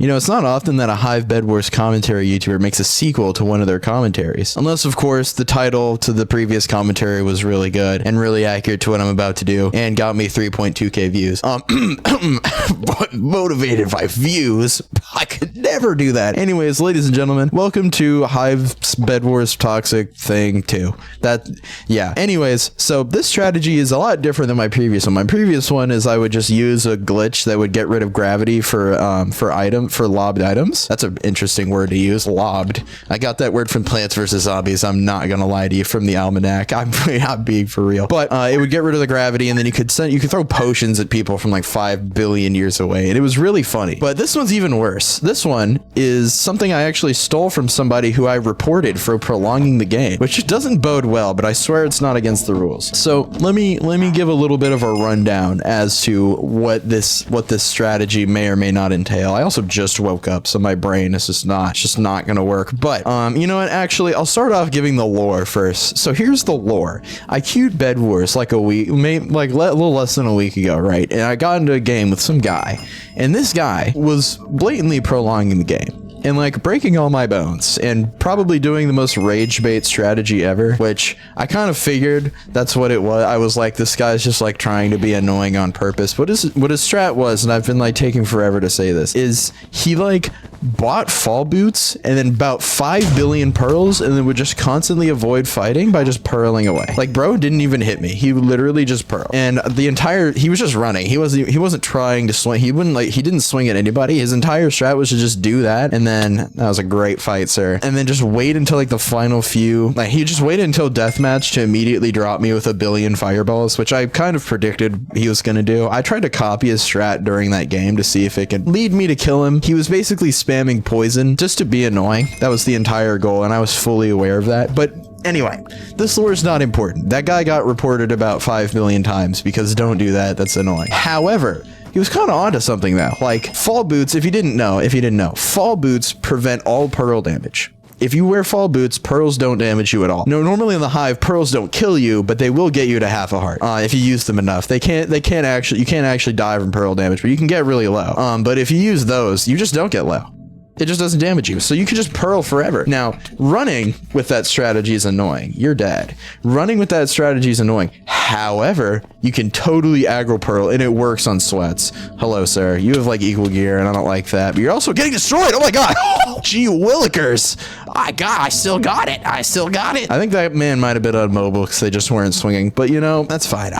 You know, it's not often that a Hive Bedwars commentary YouTuber makes a sequel to one of their commentaries. Unless, of course, the title to the previous commentary was really good and really accurate to what I'm about to do and got me 3.2k views. Motivated by views? I could never do that. Anyways, ladies and gentlemen, welcome to Hive Bedwars Toxic Thing 2. Yeah. Anyways, so this strategy is a lot different than my previous one. My previous one is I would just use a glitch that would get rid of gravity for lobbed items. That's an interesting word to use. Lobbed. I got that word from Plants vs. Zombies. I'm not gonna lie to you, from the almanac. I'm not being for real. But it would get rid of the gravity, and then you could throw potions at people from like 5 billion years away, and it was really funny. But this one's even worse. This one is something I actually stole from somebody who I reported for prolonging the game, which doesn't bode well, but I swear it's not against the rules. So let me give a little bit of a rundown as to what this strategy may or may not entail. I also just woke up, so my brain is just not gonna work. But you know what, actually I'll start off giving the lore first. So here's the lore. I queued Bedwars like a little less than a week ago, right? And I got into a game with some guy, and this guy was blatantly prolonging the game and like breaking all my bones and probably doing the most rage bait strategy ever, which I kind of figured that's what it was. I was like, this guy's just like trying to be annoying on purpose. What his strat was, and I've been like taking forever to say this, is he like bought fall boots and then about 5 billion pearls and then would just constantly avoid fighting by just pearling away. Like, bro didn't even hit me. He would literally just pearl. And he was just running. He wasn't trying to swing. He didn't swing at anybody. His entire strat was to just do that. And then that was a great fight, sir. And then just wait until like the final few, like he just waited until deathmatch to immediately drop me with 1 billion fireballs, which I kind of predicted he was going to do. I tried to copy his strat during that game to see if it could lead me to kill him. He was basically spamming poison just to be annoying. That was the entire goal, and I was fully aware of that. But anyway, this lore is not important. That guy got reported about 5 million times because don't do that. That's annoying. However, he was kind of onto something though. Like, fall boots, if you didn't know, fall boots prevent all pearl damage. If you wear fall boots, pearls don't damage you at all. No, normally in the Hive, pearls don't kill you, but they will get you to half a heart if you use them enough. You can't actually die from pearl damage, but you can get really low. But if you use those, you just don't get low. It just doesn't damage you. So you can just pearl forever. Now, running with that strategy is annoying. You're dead. Running with that strategy is annoying. However, you can totally aggro pearl, and it works on sweats. Hello, sir. You have like equal gear, and I don't like that. But you're also getting destroyed. Oh my god. Gee willikers. I still got it. I think that man might have been on mobile because they just weren't swinging. But you know, that's fine.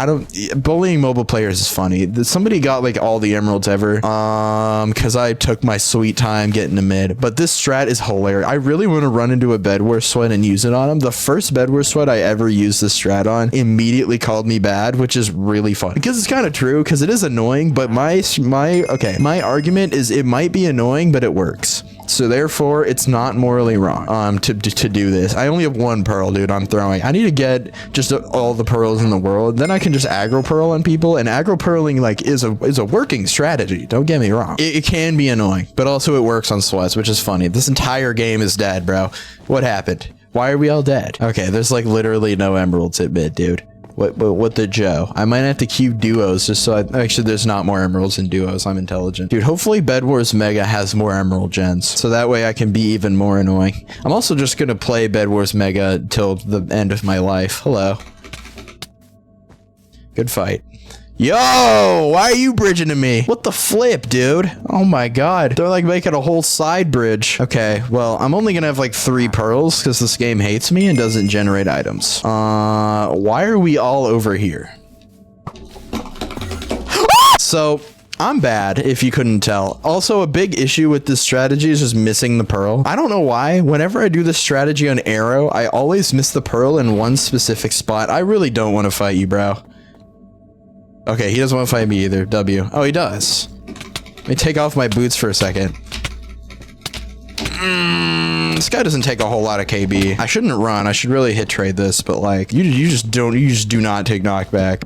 Bullying mobile players is funny. Somebody got like all the emeralds ever. Because I took my sweet time getting to mid. But this strat is hilarious. I really want to run into a Bedwars sweat and use it on him. The first Bedwars sweat I ever used this strat on immediately called me bad, which is really fun. Because it's kind of true, because it is annoying, but my argument is it might be annoying, but it works. So therefore, it's not morally wrong to do this. I only have 1 pearl, dude. I'm throwing. I need to get just all the pearls in the world. Then I can just aggro pearl on people. And aggro pearling like is a working strategy. Don't get me wrong. It can be annoying, but also it works on sweats, which is funny. This entire game is dead, bro. What happened? Why are we all dead? Okay, there's like literally no emeralds at mid, dude. What the Joe? I might have to queue duos just so actually there's not more emeralds in duos. I'm intelligent. Dude, hopefully Bedwars Mega has more emerald gens. So that way I can be even more annoying. I'm also just gonna play Bedwars Mega till the end of my life. Hello. Good fight. Yo, why are you bridging to me? What the flip, dude? Oh my god. They're like making a whole side bridge. Okay, well, I'm only gonna have like 3 pearls because this game hates me and doesn't generate items. Why are we all over here? So, I'm bad, if you couldn't tell. Also, a big issue with this strategy is just missing the pearl. I don't know why. Whenever I do this strategy on Arrow, I always miss the pearl in one specific spot. I really don't want to fight you, bro. Okay, he doesn't want to fight me either. W. Oh, he does. Let me take off my boots for a second. This guy doesn't take a whole lot of KB. I shouldn't run. I should really hit trade this, but like, you just do not take knockback.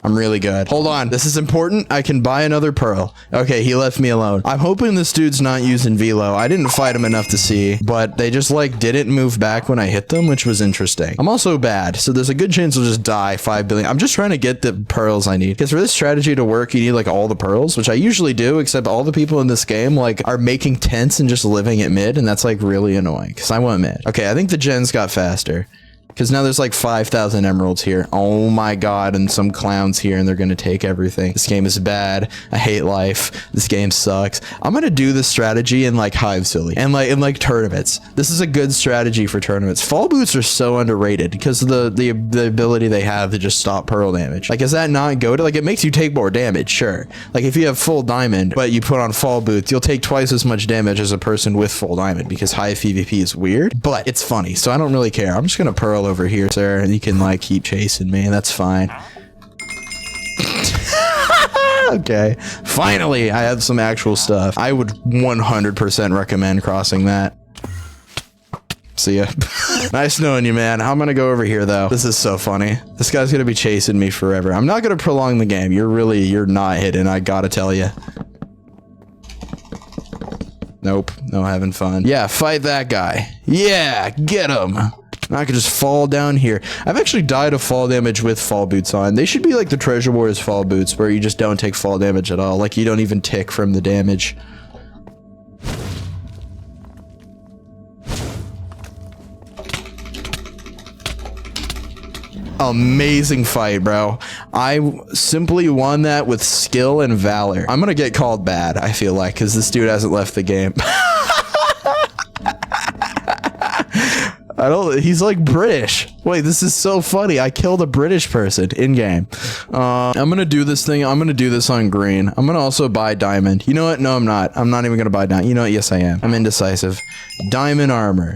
I'm really good. Hold on. This is important. I can buy another pearl. Okay, he left me alone. I'm hoping this dude's not using velo. I didn't fight him enough to see, but they just like didn't move back when I hit them, which was interesting. I'm also bad, so there's a good chance I'll just die 5 billion. I'm just trying to get the pearls I need, because for this strategy to work, you need like all the pearls, which I usually do, except all the people in this game like are making tents and just living at mid, and that's like really annoying because I want mid. Okay, I think the gens got faster. Because now there's like 5,000 emeralds here. Oh my god, and some clowns here, and they're gonna take everything. This game is bad. I hate life. This game sucks. I'm gonna do this strategy in like Hive Silly and like in like tournaments. This is a good strategy for tournaments. Fall boots are so underrated because of the ability they have to just stop pearl damage. Like, is that not goated? Like, it makes you take more damage, sure. Like, if you have full diamond, but you put on fall boots, you'll take twice as much damage as a person with full diamond because Hive PvP is weird, but it's funny, so I don't really care. I'm just gonna pearl over here, sir, and you can like keep chasing me. That's fine. Okay, finally I have some actual stuff. I would 100% recommend crossing that. See ya. Nice knowing you, man. I'm gonna go over here though. This is so funny. This guy's gonna be chasing me forever. I'm not gonna prolong the game. You're not hidden, I gotta tell you. Nope, no having fun. Yeah, fight that guy. Yeah, get him. I could just fall down here. I've actually died of fall damage with fall boots on. They should be like the Treasure Wars fall boots, where you just don't take fall damage at all. Like, you don't even tick from the damage. Amazing fight, bro. I simply won that with skill and valor. I'm gonna get called bad, I feel like, because this dude hasn't left the game. He's like British. Wait, this is so funny. I killed a British person in game. I'm gonna do this thing. I'm gonna do this on green. I'm gonna also buy diamond. You know what? No, I'm not. I'm not even gonna buy diamond. You know what? Yes, I am. I'm indecisive. Diamond armor.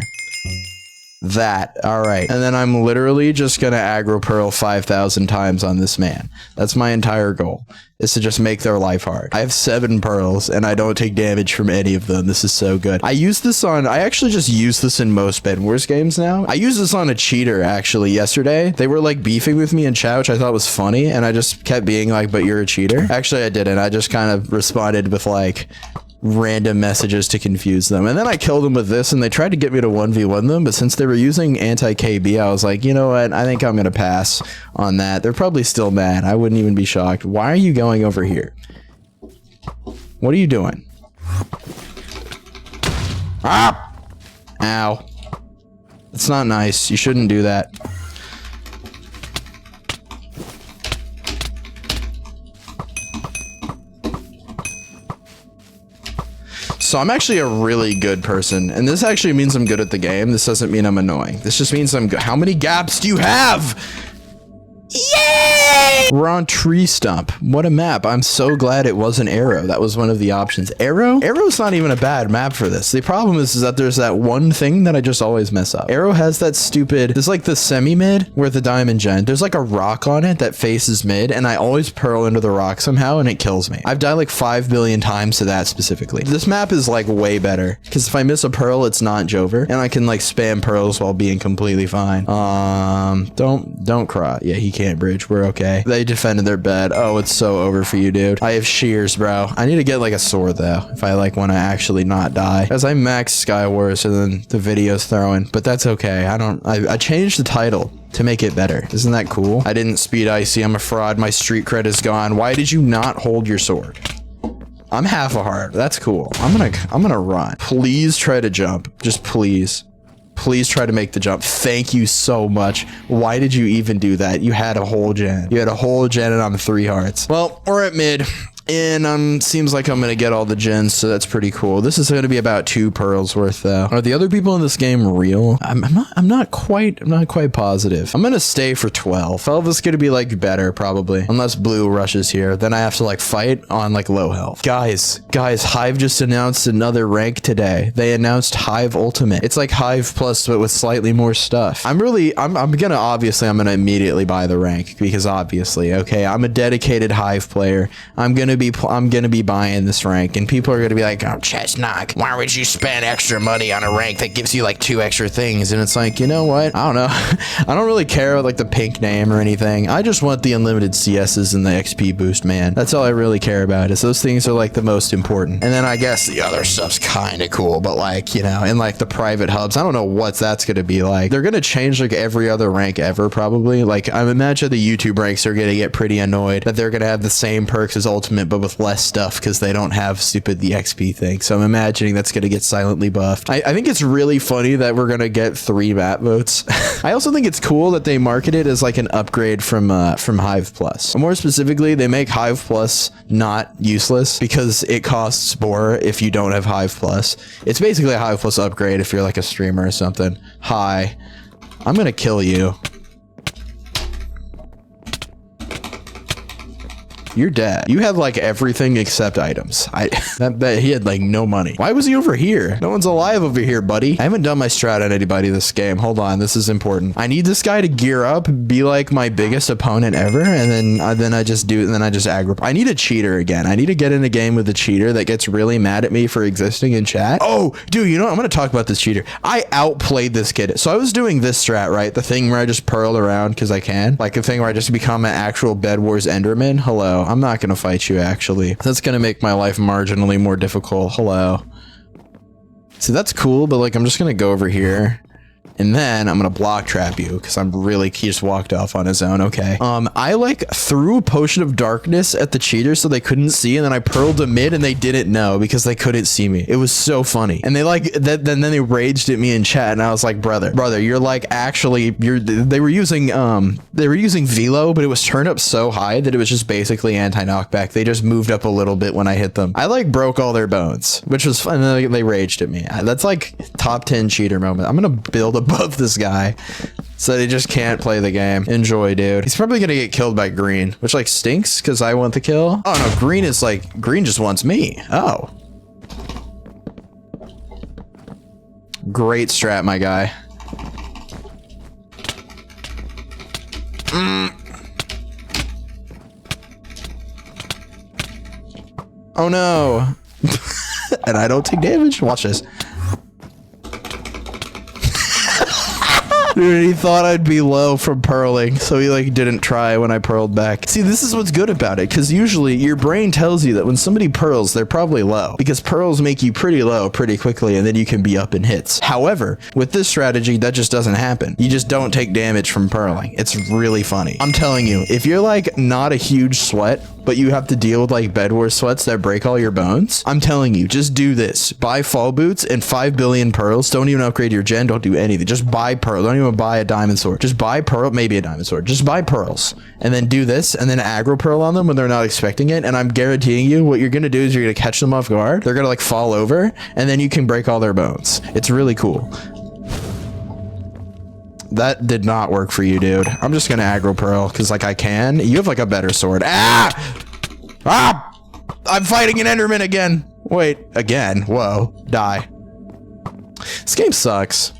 That. All right. And then I'm literally just gonna aggro pearl 5,000 times on this man. That's my entire goal, is to just make their life hard. I have 7 pearls and I don't take damage from any of them. This is so good. I actually just use this in most Bedwars games now. I used this on a cheater actually yesterday. They were like beefing with me in chat, which I thought was funny, and I just kept being like, but you're a cheater. Actually, I didn't. I just kind of responded with like random messages to confuse them, and then I killed them with this, and they tried to get me to 1v1 them, but since they were using anti-KB, I was like, you know what, I think I'm gonna pass on that. They're probably still mad. I wouldn't even be shocked. Why are you going over here? What are you doing? Ah! Ow. It's not nice. You shouldn't do that. So I'm actually a really good person, and this actually means I'm good at the game. This doesn't mean I'm annoying. This just means I'm good. How many gaps do you have? Yay! We're on Tree Stump. What a map. I'm so glad it wasn't Arrow. That was one of the options. Arrow? Arrow's not even a bad map for this. The problem is that there's that one thing that I just always mess up. Arrow has that stupid, there's like the semi-mid where the diamond gen, there's like a rock on it that faces mid, and I always pearl into the rock somehow and it kills me. I've died like 5 billion times to that specifically. This map is like way better because if I miss a pearl, it's not Jover, and I can like spam pearls while being completely fine. Don't cry. Yeah, he can't bridge. We're okay. They defended their bed. Oh, it's so over for you, dude. I have shears, bro. I need to get like a sword though if I like want to actually not die, as I max Sky Wars and then the video's throwing, but that's okay. I changed the title to make it better. Isn't that cool? I didn't speed Icy. I'm a fraud. My street cred is gone. Why did you not hold your sword? I'm half a heart. That's cool. I'm gonna run. Please try to jump. Just please. Please try to make the jump. Thank you so much. Why did you even do that? You had a whole gen. You had a whole gen and I'm 3 hearts. Well, we're at mid. And seems like I'm gonna get all the gens, so that's pretty cool. This is gonna be about 2 pearls worth though. Are the other people in this game real? I'm not quite positive. I'm gonna stay for 12. 12 is gonna be like better probably, unless blue rushes here. Then I have to like fight on like low health. Guys, Hive just announced another rank today. They announced Hive Ultimate. It's like Hive Plus but with slightly more stuff. I'm gonna immediately buy the rank because obviously, okay, I'm a dedicated Hive player. I'm gonna gonna be buying this rank, and people are gonna be like, oh, Chestnut, why would you spend extra money on a rank that gives you like 2 extra things? And it's like, you know what? I don't know. I don't really care about like the pink name or anything. I just want the unlimited CSs and the XP boost, man. That's all I really care about, is those things are like the most important. And then I guess the other stuff's kind of cool, but like, you know, in like the private hubs, I don't know what that's gonna be like. They're gonna change like every other rank ever, probably. Like, I imagine the YouTube ranks are gonna get pretty annoyed that they're gonna have the same perks as Ultimate but with less stuff because they don't have the XP thing. So I'm imagining that's gonna get silently buffed. I think it's really funny that we're gonna get 3 map votes. I also think it's cool that they market it as like an upgrade from Hive Plus. More specifically, they make Hive Plus not useless because it costs more if you don't have Hive Plus. It's basically a Hive Plus upgrade if you're like a streamer or something. Hi, I'm gonna kill you. You're dead. You have like everything except items. That bet he had like no money. Why was he over here? No one's alive over here, buddy. I haven't done my strat on anybody this game. Hold on, this is important. I need this guy to gear up, be like my biggest opponent ever, and then I just do it, and then I just aggro. I need a cheater again. I need to get in a game with a cheater that gets really mad at me for existing in chat. Oh, dude, you know what? I'm gonna talk about this cheater. I outplayed this kid. So I was doing this strat, right? The thing where I just pearl around because I can. Like the thing where I just become an actual Bedwars Enderman. Hello. I'm not gonna fight you, actually. That's gonna make my life marginally more difficult. Hello. See, that's cool, but like I'm just gonna go over here. And then I'm gonna block trap you because he just walked off on his own. Okay. I like threw a potion of darkness at the cheater so they couldn't see, and then I pearled a mid and they didn't know because they couldn't see me. It was so funny. And they like that. Then they raged at me in chat, and I was like, brother, you're like they were using velo, but it was turned up so high that it was just basically anti-knockback. They just moved up a little bit when I hit them. I like broke all their bones, which was fun. And then they raged at me. That's like top 10 cheater moment. I'm gonna build above this guy so they just can't play the game. Enjoy, dude. He's probably gonna get killed by green, which like stinks because I want the kill. Oh no, green just wants me. Oh, great strat, my guy. Oh no. And I don't take damage. Watch this. Dude, he thought I'd be low from pearling, so he like didn't try when I pearled back. See, this is what's good about it, because usually your brain tells you that when somebody pearls, they're probably low, because pearls make you pretty low pretty quickly, and then you can be up in hits. However, with this strategy, that just doesn't happen. You just don't take damage from pearling. It's really funny. I'm telling you, if you're like not a huge sweat, but you have to deal with like Bedwars sweats that break all your bones, I'm telling you, just do this. Buy fall boots and 5 billion pearls. Don't even upgrade your gen. Don't do anything. Just buy pearl. Don't even buy a diamond sword. Just buy pearl, maybe a diamond sword. Just buy pearls and then do this and then aggro pearl on them when they're not expecting it. And I'm guaranteeing you what you're going to do is you're going to catch them off guard. They're going to like fall over and then you can break all their bones. It's really cool. That did not work for you, dude. I'm just gonna aggro pearl because like I can. You have like a better sword. I'm fighting an enderman again. Wait, again. Whoa, die. This game sucks.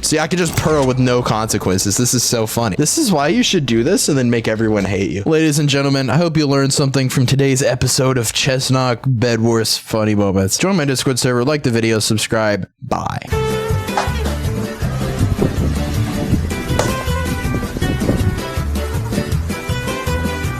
See, I can just pearl with no consequences. This is so funny. This is why you should do this and then make everyone hate you. Ladies and gentlemen, I hope you learned something from today's episode of Chestnut Bedwars Funny Moments. Join my Discord server, like the video, subscribe. Bye.